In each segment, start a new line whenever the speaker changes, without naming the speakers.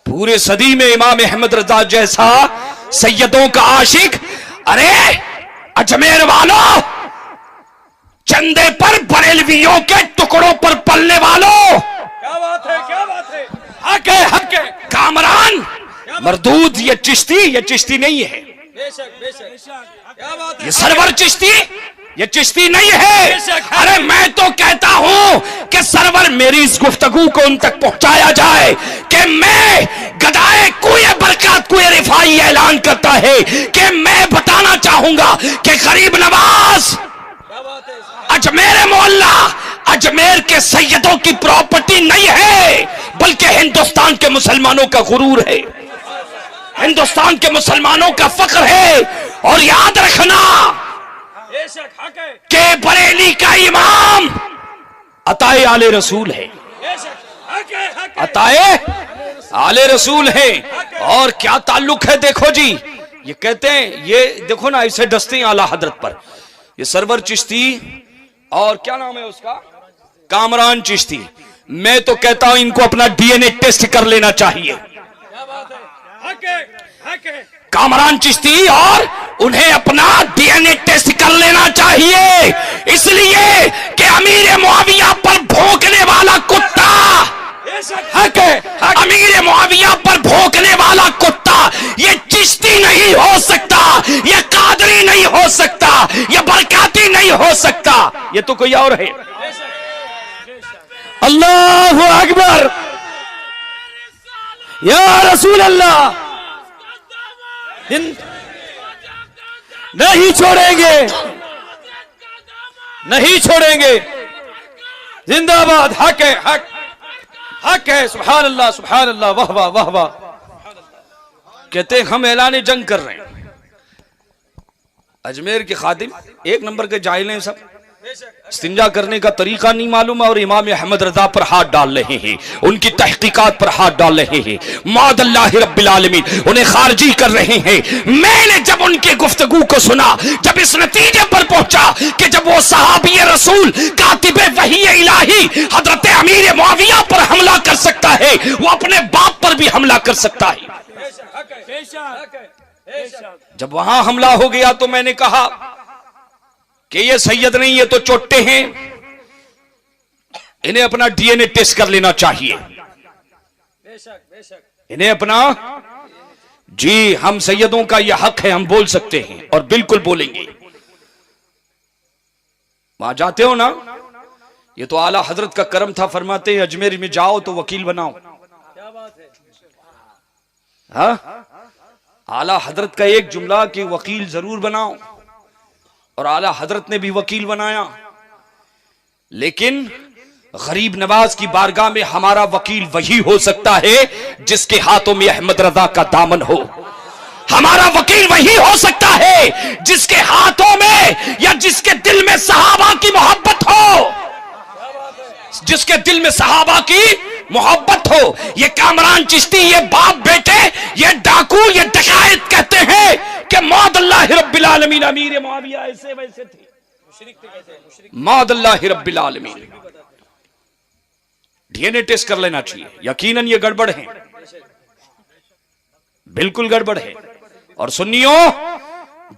पूरे सदी में इमाम अहमद रजा जैसा सैयदों का आशिक, अरे अजमेर वालों, चंदे पर बरेलवियों के टुकड़ों पर पलने वालों,
क्या बात है, क्या बात है।
हक है, हक है। कामरान मरदूद, ये चिश्ती नहीं है।
बेशक बेशक, क्या बात है।
ये सरवर चिश्ती, ये चिश्ती नहीं है। अरे मैं तो कहता हूं कि सरवर मेरी इस गुफ्तगू को उन तक पहुंचाया जाए कि मैं गदाए कुए बरकत कुए रिफाई ऐलान करता है कि मैं बताना चाहूंगा कि गरीब नवाज अजमेर मोहल्ला अजमेर के सैयदों की प्रॉपर्टी नहीं है, बल्कि हिंदुस्तान के मुसलमानों का गुरूर है, हिंदुस्तान के मुसलमानों का फख्र है। और याद रखना कि बरेली का इमाम अताए आले रसूल है, अताए आले रसूल है। और क्या ताल्लुक है देखो जी, ये कहते हैं, ये देखो ना, इसे डसते हैं आला हजरत पर। ये सरवर चिश्ती और क्या नाम है उसका, कामरान चिश्ती। मैं तो कहता हूं इनको अपना डीएनए टेस्ट कर लेना चाहिए, कामरान चिश्ती, और उन्हें अपना डीएनए टेस्ट कर लेना चाहिए, इसलिए कि अमीर मुआविया पर भौंकने वाला कुत्ता, अमीर मुआविया पर भौंकने वाला कुत्ता ये चिश्ती नहीं हो सकता, ये कादरी नहीं हो सकता, ये बरकाती नहीं हो सकता, ये तो कोई और है। अल्लाहु अकबर, या रसूल अल्लाह। नहीं छोड़ेंगे, नहीं छोड़ेंगे, जिंदाबाद, हक है, हक हक है। सुभान अल्लाह, सुभान अल्लाह, वाह वाह वाह वाह। कहते हैं हम ऐलान जंग कर रहे हैं। अजमेर के खादिम एक नंबर के जाहिल हैं सब, इस्तिंजा करने का तरीका नहीं मालूम है और इमाम अहमद रजा पर हाथ डाल रहे हैं, उनकी तहकीकात पर हाथ डाल रहे हैं, मादल्लाहि रब्बिल आलमीन, उन्हें खारजी कर रहे हैं। मैंने जब उनकी गुफ्तगू को सुना, जब इस नतीजे पर पहुंचा कि जब वो सहाबी रसूल कातिबे वही इलाही हजरत अमीर मुआविया पर हमला कर सकता है, वो अपने बाप पर भी हमला कर सकता है। जब वहां हमला हो गया तो मैंने कहा कि ये सैयद नहीं, ये तो चोट्टे हैं, इन्हें अपना डीएनए टेस्ट कर लेना चाहिए, इन्हें अपना, जी हम सैयदों का यह हक है, हम बोल सकते हैं और बिल्कुल बोलेंगे। वहां जाते हो ना, ये तो आला हजरत का करम था, फरमाते हैं अजमेर में जाओ तो वकील बनाओ।
क्या बात है।
हाँ, आला हजरत का एक जुमला कि वकील जरूर बनाओ, और आला हजरत ने भी वकील बनाया। लेकिन गरीब नवाज की बारगाह में हमारा वकील वही हो सकता है जिसके हाथों में अहमद रजा का दामन हो। हमारा वकील वही हो सकता है जिसके हाथों में या जिसके दिल में सहाबा की मोहब्बत हो, जिसके दिल में सहाबा की मोहब्बत हो। ये कामरान चिश्ती, ये बाप बेटे, ये डाकू, ये डकायत कहते हैं कि मौदल्लाहि रब्बिल आलमीन अमीर मुआविया ऐसे वैसे थे, मौदल्लाहि रब्बिल आलमीन। डीएनए टेस्ट कर लेना चाहिए, यकीनन ये गड़बड़ है, बिल्कुल गड़बड़ है। और सुन्नियों,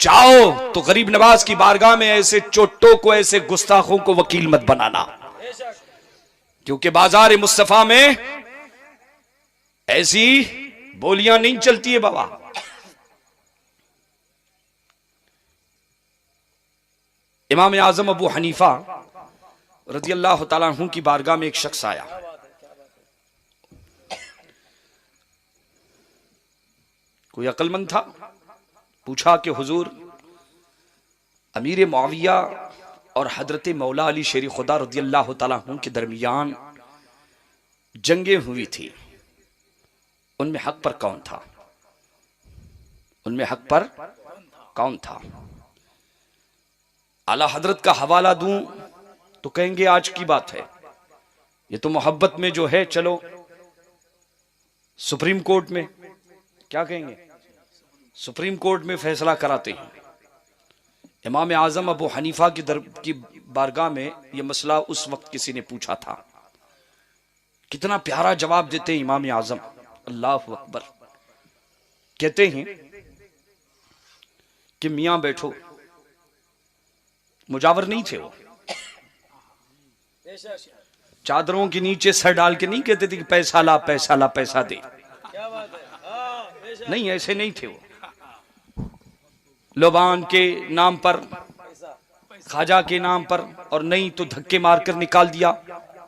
जाओ तो गरीब नवाज की बारगाह में ऐसे चोट्टों को, ऐसे गुस्ताखों को वकील मत बनाना, क्योंकि बाजार मुस्तफा में ऐसी बोलियां नहीं चलती है बाबा। इमाम आजम अबू हनीफा रज़ी अल्लाह तआला अन्हु की बारगाह में एक शख्स आया, कोई अक्लमंद था, पूछा कि हुजूर, अमीर मुआविया और हजरत मौला अली शेर खुदा रज़ी अल्लाह तआला अन्हु के दरमियान जंगें हुई थी, उनमें हक पर कौन था, उनमें हक पर कौन था? आला हजरत का हवाला दूं तो कहेंगे आज की बात है, ये तो मोहब्बत में जो है, चलो सुप्रीम कोर्ट में, क्या कहेंगे, सुप्रीम कोर्ट में फैसला कराते हैं। इमाम आजम अबू हनीफा की बारगाह में यह मसला उस वक्त किसी ने पूछा था कितना प्यारा जवाब देते हैं इमाम आजम, अल्लाह अकबर। कहते हैं कि मियां बैठो, मुजावर नहीं थे वो,
बेशक
चादरों के नीचे सर डाल के नहीं कहते थे कि पैसा ला पैसा ला पैसा दे,
क्या बात है। हाँ बेशक
नहीं ऐसे नहीं थे वो। लोबान के नाम पर,
पैसा
ख्वाजा के नाम पर, और नहीं तो धक्के मारकर निकाल दिया।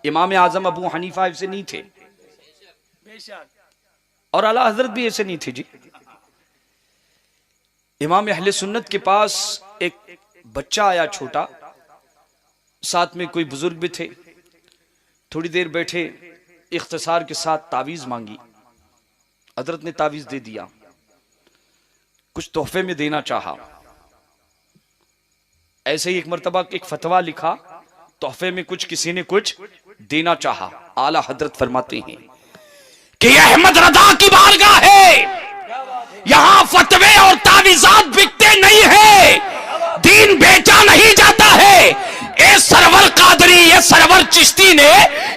इमाम आजम अबू हनीफा ऐसे नहीं थे,
बेशक
और आला हजरत भी ऐसे नहीं थे जी। इमाम अहले सुन्नत के पास एक बच्चा आया छोटा, साथ में कोई बुजुर्ग भी थे। थोड़ी देर बैठे, इख्तिसार के साथ तावीज मांगी, हजरत ने तावीज दे दिया। कुछ तोहफे में देना चाहा, ऐसे ही एक मर्तबा एक फतवा लिखा, तोहफे में कुछ किसी ने कुछ देना चाहा। आला हजरत फरमाते हैं कि अहमद रजा की बारगाह है, यहां फतवे और तावीजात बिकते नहीं है, दीन बेचा नहीं जाता है। ए सरवर कादरी, ये सरवर चिश्ती ने,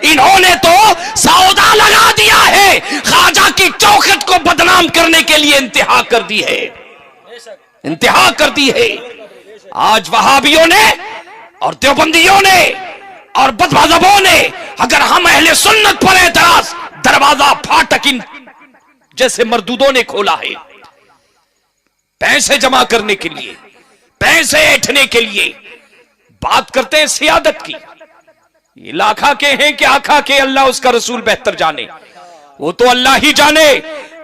इन्होंने तो सौदा लगा दिया है, ख्वाजा की चौखट को बदनाम करने के लिए इंतहा कर दी है,
बेशक
इंतहा कर दी है। आज वहाबियों ने और देवबंदियों ने और बदमज़हबों ने, अगर हम अहले सुन्नत पर एतराज, दरवाजा फाटक इन जैसे मरदूदों ने खोला है, पैसे जमा करने के लिए, पैसे ऐंठने के लिए। बात करते हैं सियादत की, ये लाखा के हैं कि आखा के, अल्लाह उसका रसूल बेहतर जाने, वो तो अल्लाह ही जाने।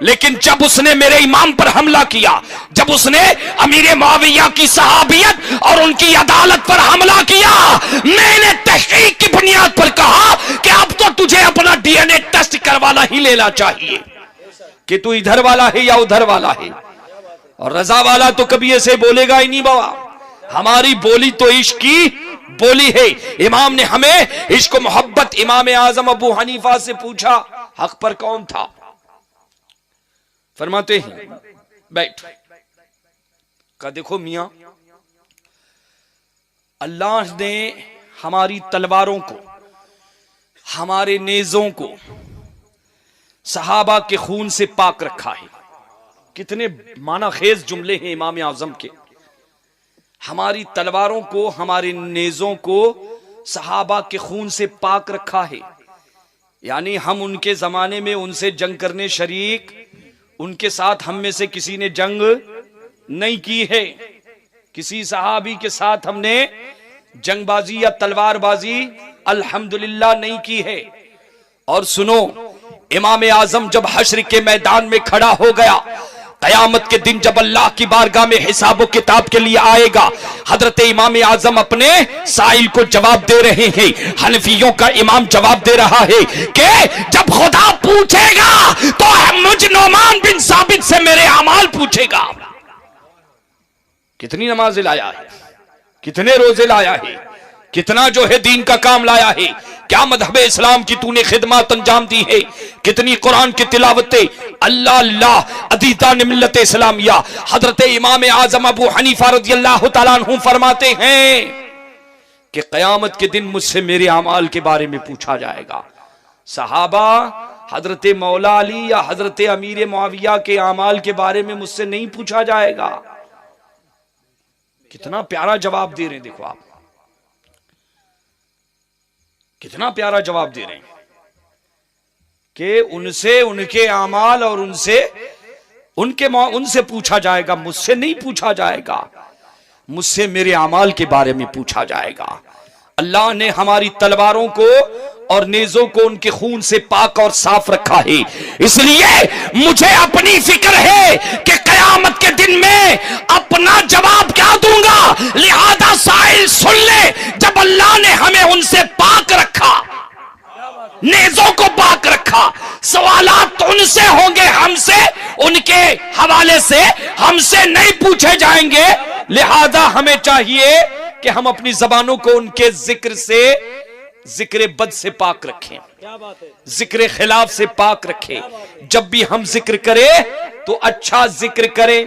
लेकिन जब उसने मेरे इमाम पर हमला किया, जब उसने अमीर मुआविया की सहाबियत और उनकी अदालत पर हमला किया, मैंने तहकीक की बुनियाद पर कहा कि अब तो तुझे अपना डीएनए टेस्ट करवाना ही लेना चाहिए कि तू इधर वाला है या उधर वाला है। और रजा वाला तो कभी ऐसे बोलेगा ही नहीं बाबा, हमारी बोली तो इश्क की बोली है। इमाम ने हमें इश्क मोहब्बत, इमाम आजम अबू हनीफा से पूछा हक पर कौन था, फरमाते हैं बैठ का, देखो मियां, अल्लाह ने हमारी तलवारों को, हमारे नेज़ों को सहाबा के खून से पाक रखा है। कितने माना खेज जुमले हैं इमाम आजम के। हमारी तलवारों को, हमारे नेज़ों को सहाबा के खून से पाक रखा है, यानी हम उनके जमाने में उनसे जंग करने शरीक, उनके साथ हम में से किसी ने जंग नहीं की है, किसी सहाबी के साथ हमने जंगबाजी या तलवारबाजी अल्हम्दुलिल्लाह नहीं की है। और सुनो, इमाम आजम जब हश्र के मैदान में खड़ा हो गया, कयामत के दिन जब अल्लाह की बारगाह में हिसाब किताब के लिए आएगा, हजरत इमाम आजम अपने साइल को जवाब दे रहे हैं। हनफियों का इमाम जवाब दे रहा है कि जब खुदा पूछेगा तो मुझ नोमान बिन साबित से मेरे अमाल पूछेगा, कितनी नमाज़ें लाया है, कितने रोजे लाया है, कितना जो है दीन का काम लाया है, क्या मजहब इस्लाम की तूने खिदमत अंजाम दी है, कितनी कुरान की तिलावतें, अल्लाह अल्लाह अदीता ने मिल्लत इस्लामिया। हजरत इमाम आजम अबू हनीफा रज़ियल्लाहु तआला अन्हु फरमाते हैं कि क़यामत के दिन मुझसे मेरे अमाल के बारे में पूछा जाएगा। सहाबा हजरत मौला अली या हजरत अमीर मुआविया के अमाल के बारे में मुझसे नहीं पूछा जाएगा। कितना प्यारा जवाब दे रहे हैं, देखो आप कितना प्यारा जवाब दे रहे हैं कि उनसे उनके आमाल और उनसे पूछा जाएगा, मुझसे नहीं पूछा जाएगा, मुझसे मेरे आमाल के बारे में पूछा जाएगा। अल्लाह ने हमारी तलवारों को और नेज़ों को उनके खून से पाक और साफ रखा है, इसलिए मुझे अपनी फिक्र है कि कयामत के दिन में अपना जवाब क्या दूंगा। लिहाजा साइल सुन ले, जब अल्लाह ने हमें उनसे पाक रखा, नेज़ों को पाक रखा, सवालात तो उनसे होंगे, हमसे उनके हवाले से हमसे नहीं पूछे जाएंगे। लिहाजा हमें चाहिए कि हम अपनी जबानों को उनके जिक्र से, जिक्र बद से पाक रखें,
क्या बात है,
जिक्र खिलाफ से पाक रखें। जब भी हम जिक्र करें तो अच्छा जिक्र करें,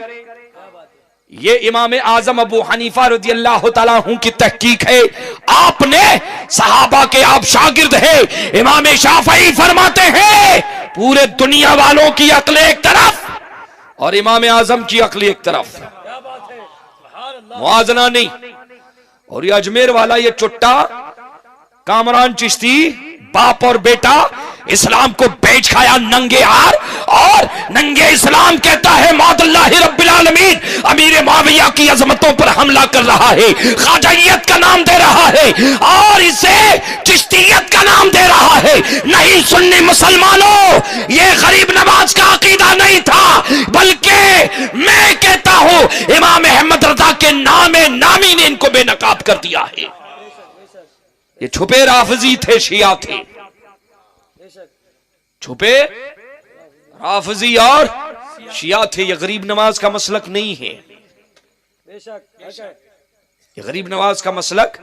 ये इमाम आजम अबू हनीफा रदियल्लाहु ताला अन्हु की तहकीक है। आपने सहाबा के आप शागिर्द है। इमाम शाफई फरमाते हैं पूरे दुनिया वालों की अक्ल एक तरफ और इमाम आजम की अक्ल एक तरफ,
क्या बात है, सुभान अल्लाह।
मुआजना नहीं। और ये अजमेर वाला ये चुट्टा कामरान चिश्ती बाप और बेटा इस्लाम को बेच खाया नंगे हार और नंगे इस्लाम कहता है मौदुल्लाहि रब्बिल आलमीन अमीर मुआविया की अजमतों पर हमला कर रहा है, ख्वाजाइयत का नाम दे रहा है और इसे चिश्तियत का नाम दे रहा है। नहीं सुन्नी मुसलमानों, ये गरीब नवाज का अकीदा नहीं था, बल्कि मैं कहता हूं इमाम अहमद रजा के नामे नामी ने इनको बेनकाब कर दिया है। ये छुपे राफजी थे, शिया थे, छुपे राफजी और शिया थे। ये गरीब नवाज का मसलक नहीं है, ये गरीब नवाज का मसलक।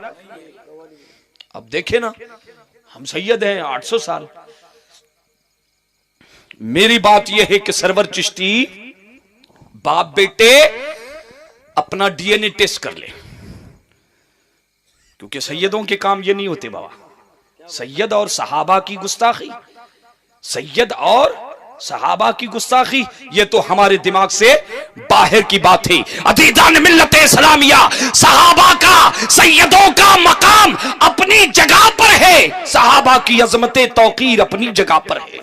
अब देखे ना, हम सैयद हैं 800 साल। मेरी बात यह है कि सरवर चिश्ती बाप बेटे अपना डीएनए टेस्ट कर ले, क्योंकि सैयदों के काम ये नहीं होते बाबा। सैयद और सहाबा की गुस्ताखी, सैयद और सहाबा की गुस्ताखी, ये तो हमारे दिमाग से बाहर की बात है। अदीदान मिल्लत इस्लामिया, सहाबा का सैयदों का मकाम अपनी जगह पर है, सहाबा की अजमत तौकीर अपनी जगह पर है।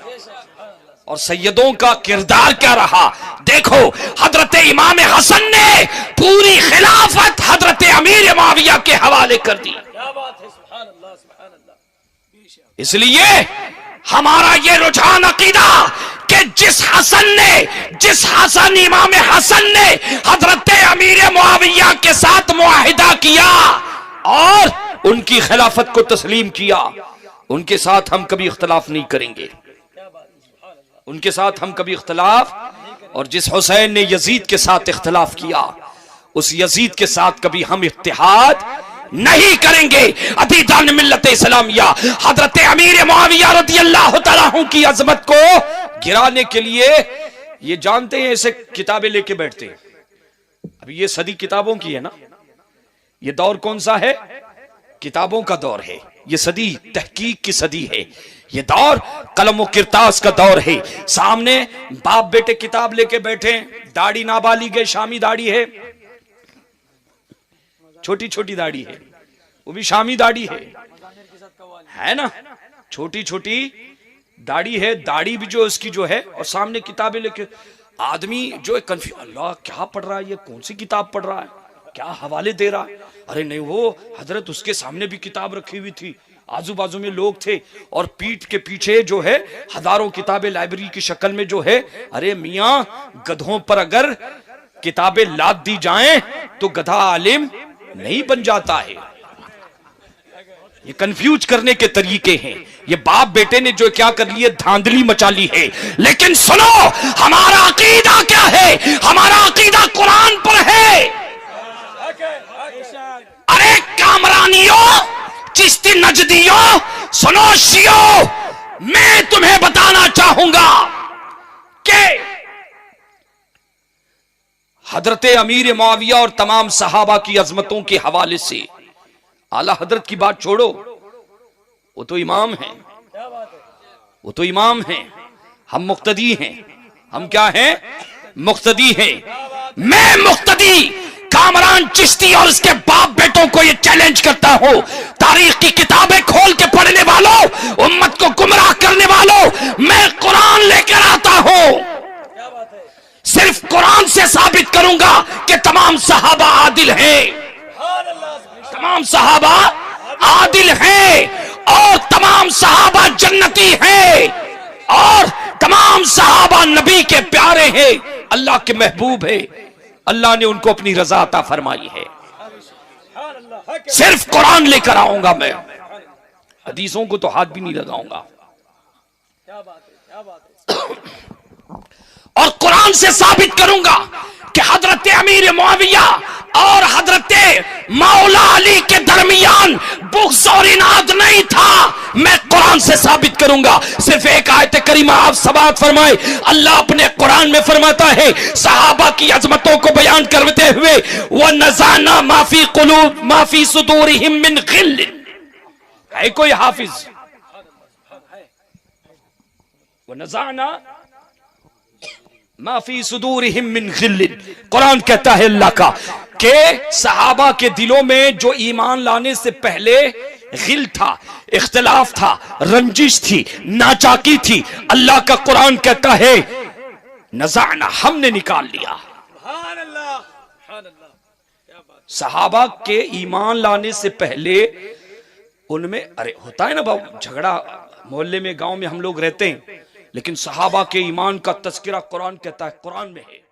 और सैयदों का किरदार क्या रहा देखो। हजरत इमाम हसन ने पूरी खिलाफत हजरत अमीर मुआविया के हवाले कर दी।
क्या बात है, सुभान अल्लाह, सुभान अल्लाह।
इसलिए हमारा ये रुझान अकीदा कि जिस हसन इमाम हसन ने हजरत अमीर मुआविया के साथ मुआहिदा किया और उनकी खिलाफत को तस्लीम किया, उनके साथ हम कभी इख्तलाफ नहीं करेंगे, उनके साथ हम कभी इख्तलाफ। और जिस हुसैन ने यजीद के साथ इख्तलाफ किया, उस यजीद के साथ कभी हम इत्तिहाद नहीं करेंगे। अदीदान मिल्लत इस्लामिया, हजरत अमीर मुआविया रदियल्लाहु ताला अन्हु की अजमत को गिराने के लिए ये जानते हैं, ऐसे किताबें लेके बैठते हैं। अभी ये सदी किताबों की है ना, ये दौर कौन सा है? किताबों का दौर है। ये सदी तहकीक की सदी है, ये दौर कलम किरतास का दौर है। सामने बाप बेटे किताब लेके बैठे, दाढ़ी नाबालिग है, शामी दाढ़ी है, छोटी छोटी दाढ़ी है, वो भी शामी दाढ़ी है ना, छोटी छोटी दाढ़ी है, दाढ़ी भी जो इसकी जो है, और सामने किताबें लेके आदमी जो है कंफ्यूज, अल्लाह क्या पढ़ रहा है, ये कौन सी किताब पढ़ रहा है, क्या हवाले दे रहा है। अरे नहीं, वो हजरत उसके सामने भी किताब रखी हुई थी, आजू बाजू में लोग थे, और पीठ के पीछे जो है हजारों किताबें लाइब्रेरी की शक्ल में जो है। अरे मियां, गधों पर अगर किताबें लाद दी जाएं तो गधा आलिम नहीं बन जाता है। ये कंफ्यूज करने के तरीके हैं। ये बाप बेटे ने जो क्या कर लिए, धांधली मचा ली है। लेकिन सुनो, हमारा अकीदा क्या है? हमारा अकीदा कुरान पर है। अरे कामरानियों, चिश्ती नजदियों, सुनो शियो, मैं तुम्हें बताना चाहूंगा कि हजरत अमीर मुआविया और तमाम सहाबा की अजमतों के हवाले से आला हजरत की बात छोड़ो, वो तो इमाम हैं, वो तो इमाम हैं, हम मुक्तदी हैं। हम क्या हैं? मुक्तदी हैं। मैं मुक्तदी कामरान चिश्ती और उसके बाप बेटों को ये चैलेंज करता हूं, तारीख की किताबें खोल के पढ़ने वालों, उम्मत को गुमराह करने वालों, मैं कुरान लेकर आता हूं। सिर्फ कुरान से साबित करूंगा कि तमाम सहाबा आदिल हैं, तमाम सहाबा आदिल हैं और तमाम सहाबा जन्नती हैं और तमाम सहाबा नबी के प्यारे हैं, अल्लाह के महबूब है, अल्लाह ने उनको अपनी रजा अता फरमाई है। सिर्फ कुरान लेकर आऊंगा मैं, हदीसों को तो हाथ भी नहीं लगाऊंगा। और कुरान से साबित करूंगा कि हजरत अमीर मुआविया और हजरत मौला अली के दरमियान बुग़्ज़ और इनाद नहीं था, मैं कुरान से साबित करूंगा। सिर्फ एक आयत करीमा आप समाअत फरमाए। अल्लाह अपने कुरान में फरमाता है सहाबा की अजमतों को बयान करते हुए, व नज़ाना माफी कुलूब माफी सुदूरिहिम मिन गिल्ल। है कोई हाफिज? व नज़ाना माफी सुदूरिहिम मिन गिल्ल। कुरान कहता है अल्लाह का कि सहाबा के दिलों में जो ईमान लाने से पहले गिल था, इख्तिलाफ था, रंजिश थी, नाचाकी थी, अल्लाह का कुरान कहता है नज़ाना, हमने निकाल लिया। सहाबा के ईमान लाने से पहले उनमें, अरे होता है ना बाबू झगड़ा, मोहल्ले में गांव में हम लोग रहते हैं, लेकिन सहाबा के ईमान का तज़किरा कुरान कहता है, कुरान में है।